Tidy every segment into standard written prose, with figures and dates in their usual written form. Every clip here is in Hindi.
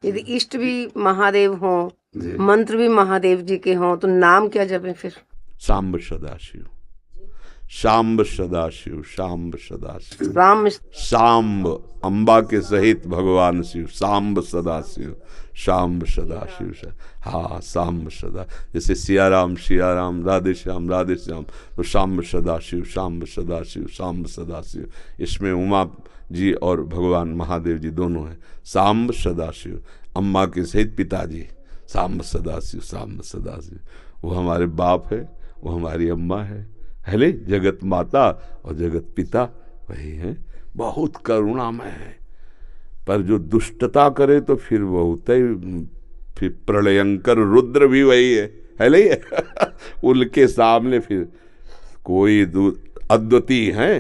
यदि इष्ट भी महादेव हों, मंत्र भी महादेव जी के हों, तो नाम क्या जपें फिर? सांब सदाशिव, सांब सदाशिव, सांब सदाशिव। राम सांब अंबा के सहित भगवान शिव, सांब सदाशिव, सांब सदाशिव। हाँ, सांब सदा, जैसे सियाराम सियाराम, राधे श्याम राधे श्याम, तो सांब सदाशिव, सांब सदाशिव, सांब सदाशिव। इसमें उमा जी और भगवान महादेव जी दोनों हैं। सांब सदाशिव, अम्मा के सहित पिताजी, सांब सदाशिव, सांब सदाशिव। वो हमारे बाप है, वो हमारी अम्मा है ले, जगत माता और जगत पिता वही है। बहुत करुणामय है, पर जो दुष्टता करे तो फिर बहुत ही, फिर प्रलयंकर रुद्र भी वही है ले उनके सामने फिर कोई अद्वितीय है,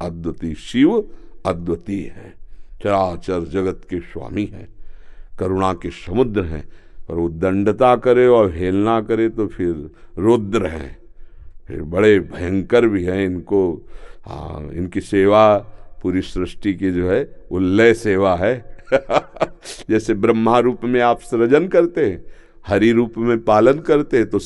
अद्वितीय शिव अद्वितीय है, चराचर जगत के स्वामी है, करुणा के समुद्र हैं। पर वो दंडता करे और हेलना करे तो फिर रुद्र हैं, फिर बड़े भयंकर भी हैं। इनको हाँ, इनकी सेवा पूरी सृष्टि की जो है वो लय सेवा है जैसे ब्रह्मा रूप में आप सृजन करते हैं, हरि रूप में पालन करते हैं, तो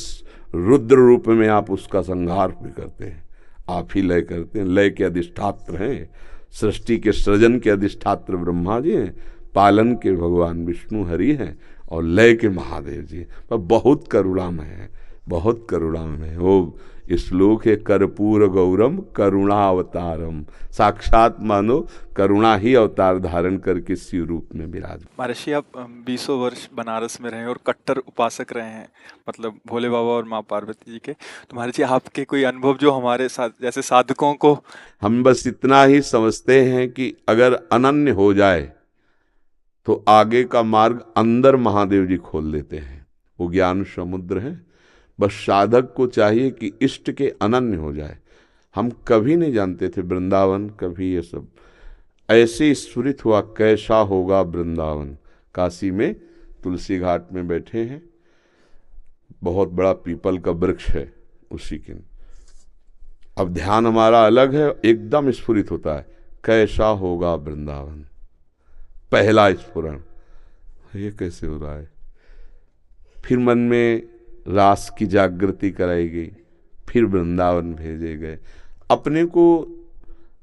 रुद्र रूप में आप उसका संहार भी करते हैं, आप ही लय करते हैं। लय के अधिष्ठात्र हैं, सृष्टि के सृजन के अधिष्ठात्र ब्रह्मा जी हैं, पालन के भगवान विष्णु हरि हैं, और लय के महादेव जी। पर बहुत करुणामय है, बहुत करुणामय है। वो श्लोक है, कर्पूर गौरम करुणावतारम, साक्षात मानो करुणा ही अवतार धारण करके शिव रूप में विराज। महर्षि, आप 20 वर्ष बनारस में रहे और कट्टर उपासक रहे हैं, मतलब भोले बाबा और माँ पार्वती जी के। तो महर्षि, आपके कोई अनुभव जो हमारे साथ जैसे साधकों को? हम बस इतना ही समझते हैं कि अगर अनन्य हो जाए तो आगे का मार्ग अंदर महादेव जी खोल देते हैं। वो ज्ञान समुद्र है, बस साधक को चाहिए कि इष्ट के अनन्य हो जाए। हम कभी नहीं जानते थे वृंदावन, कभी ये सब ऐसे स्फुरित हुआ कैसा होगा वृंदावन। काशी में तुलसी घाट में बैठे हैं, बहुत बड़ा पीपल का वृक्ष है उसी के, अब ध्यान हमारा अलग है, एकदम स्फुरित होता है कैसा होगा वृंदावन। पहला स्फुरण, ये कैसे हो रहा है। फिर मन में रास की जागृति कराई गई, फिर वृंदावन भेजे गए। अपने को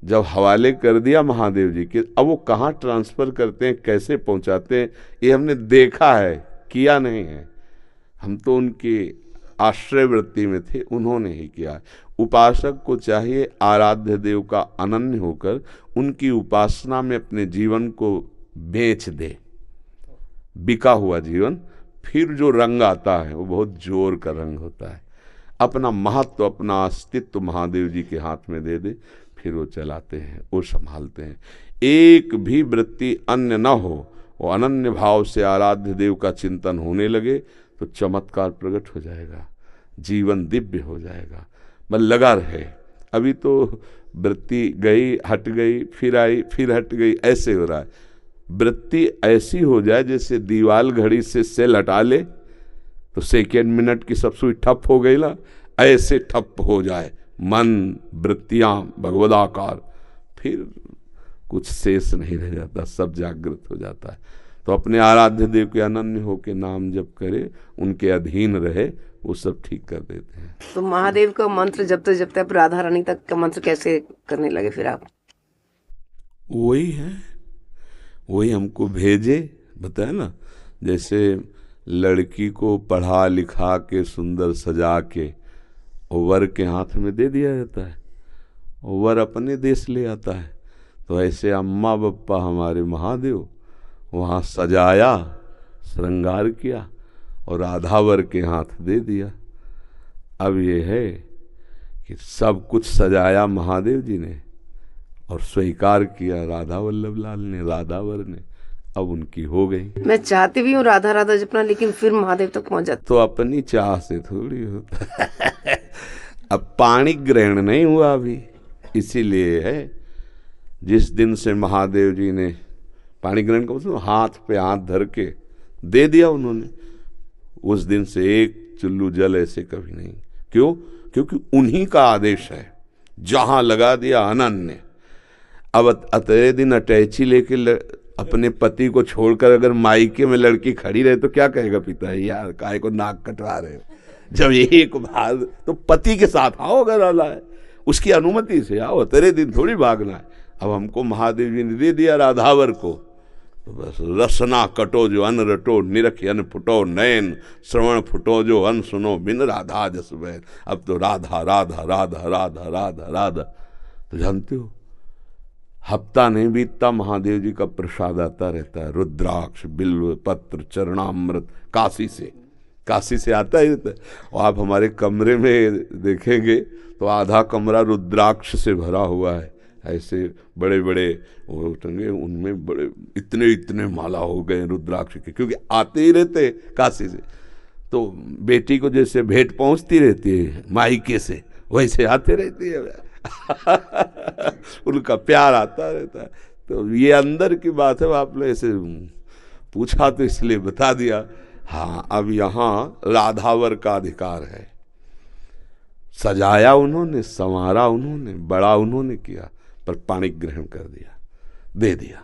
जब हवाले कर दिया महादेव जी के, अब वो कहाँ ट्रांसफर करते हैं, कैसे पहुंचाते हैं, ये हमने देखा है, किया नहीं है। हम तो उनके आश्रय वृत्ति में थे, उन्होंने ही किया। उपासक को चाहिए आराध्य देव का अनन्य होकर उनकी उपासना में अपने जीवन को बेच दे, बिका हुआ जीवन। फिर जो रंग आता है वो बहुत जोर का रंग होता है। अपना महत्व, अपना अस्तित्व महादेव जी के हाथ में दे दे, फिर वो चलाते हैं, वो संभालते हैं। एक भी वृत्ति अन्य न हो, वो अनन्य भाव से आराध्य देव का चिंतन होने लगे तो चमत्कार प्रकट हो जाएगा, जीवन दिव्य हो जाएगा। बस लगा रहे। अभी तो वृत्ति गई, हट गई, फिर आई, फिर हट गई, ऐसे हो रहा है। वृत्ति ऐसी हो जाए जैसे दीवाल घड़ी से सेल हटा ले तो सेकेंड मिनट की सब सुई ठप हो गई ना, ऐसे ठप हो जाए मन, वृत्तियां भगवदाकार, फिर कुछ शेष नहीं रह जाता, सब जागृत हो जाता है। तो अपने आराध्य देव के अनन्य होके नाम जप करे, उनके अधीन रहे, वो सब ठीक कर देते हैं। तो महादेव का मंत्र जपते जपते आप राधा रानी तक का मंत्र कैसे करने लगे फिर आप? वही है, वही हमको भेजे, बताया ना। जैसे लड़की को पढ़ा लिखा के सुंदर सजा के वर के हाथ में दे दिया जाता है, वर अपने देश ले आता है, तो ऐसे अम्मा बप्पा हमारे महादेव वहाँ सजाया, श्रृंगार किया और राधावर के हाथ दे दिया। अब ये है कि सब कुछ सजाया महादेव जी ने और स्वीकार किया राधा वल्लभ लाल ने, राधावर ने, अब उनकी हो गई। मैं चाहती भी हूँ राधा राधा जपना, लेकिन फिर महादेव तक पहुंच जाता। तो अपनी चाह से थोड़ी होता है अब पाणी ग्रहण नहीं हुआ अभी, इसीलिए है। जिस दिन से महादेव जी ने पाणी ग्रहण का मतलब हाथ पे हाथ धर के दे दिया उन्होंने, उस दिन से एक चुल्लू जल ऐसे कभी नहीं। क्यों? क्योंकि उन्हीं का आदेश है, जहां लगा दिया अनन्य। अब अतरे दिन अटैची लेके अपने पति को छोड़कर अगर मायके में लड़की खड़ी रहे तो क्या कहेगा पिता, यार काहे को नाक कटवा रहे हो। जब एक बार तो पति के साथ आओ, अगर आला है उसकी अनुमति से आओ, तेरे दिन थोड़ी भागना है। अब हमको महादेव जी ने दे दिया राधावर को, तो बस रसना कटो जो अन रटो, निरख अन फुटो नयन, श्रवण फुटो जो अन सुनो, बिन राधा जस बैन। अब तो राधा राधा राधा राधा राधा राधा। तो जानते हो हफ्ता नहीं बीतता महादेव जी का प्रसाद आता रहता है, रुद्राक्ष बिल्व पत्र चरणामृत काशी से आता ही रहता है। और आप हमारे कमरे में देखेंगे तो आधा कमरा रुद्राक्ष से भरा हुआ है, ऐसे बड़े बड़े वो टंगे, उनमें बड़े इतने इतने माला हो गए रुद्राक्ष के, क्योंकि आते ही रहते काशी से। तो बेटी को जैसे भेंट पहुंचती रहती है मायके से, वैसे आते रहती है उनका प्यार आता रहता है। तो ये अंदर की बात है, आपने ऐसे पूछा तो इसलिए बता दिया। हाँ, अब यहाँ राधावर का अधिकार है। सजाया उन्होंने, संवारा उन्होंने, बड़ा उन्होंने किया, पर पाणी ग्रहण कर दिया, दे दिया।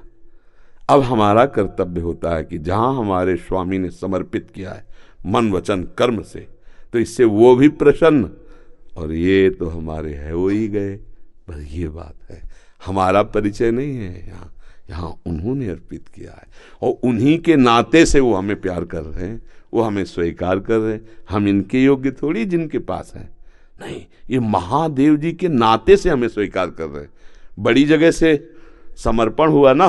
अब हमारा कर्तव्य होता है कि जहाँ हमारे स्वामी ने समर्पित किया है मन वचन कर्म से, तो इससे वो भी प्रसन्न, और ये तो हमारे है वो ही गए। बस ये बात है, हमारा परिचय नहीं है यहाँ, यहाँ उन्होंने अर्पित किया है, और उन्हीं के नाते से वो हमें प्यार कर रहे हैं, वो हमें स्वीकार कर रहे हैं। हम इनके योग्य थोड़ी जिनके पास हैं, नहीं, ये महादेव जी के नाते से हमें स्वीकार कर रहे हैं। बड़ी जगह से समर्पण हुआ ना,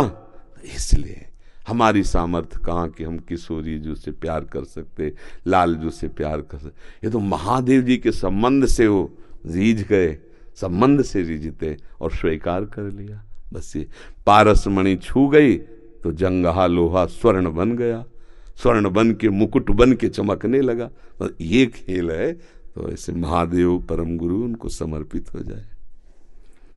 इसलिए हमारी सामर्थ्य कहाँ कि हम किशोरी जी से प्यार कर सकते, लाल जी से प्यार कर सकते। ये तो महादेव जी के संबंध से वो रीझ गए, संबंध से रीझते और स्वीकार कर लिया। बस ये पारस मणि छू गई तो जंगहा लोहा स्वर्ण बन गया, स्वर्ण बन के मुकुट बन के चमकने लगा। बस ये खेल है। तो ऐसे महादेव परम गुरु उनको समर्पित हो जाए।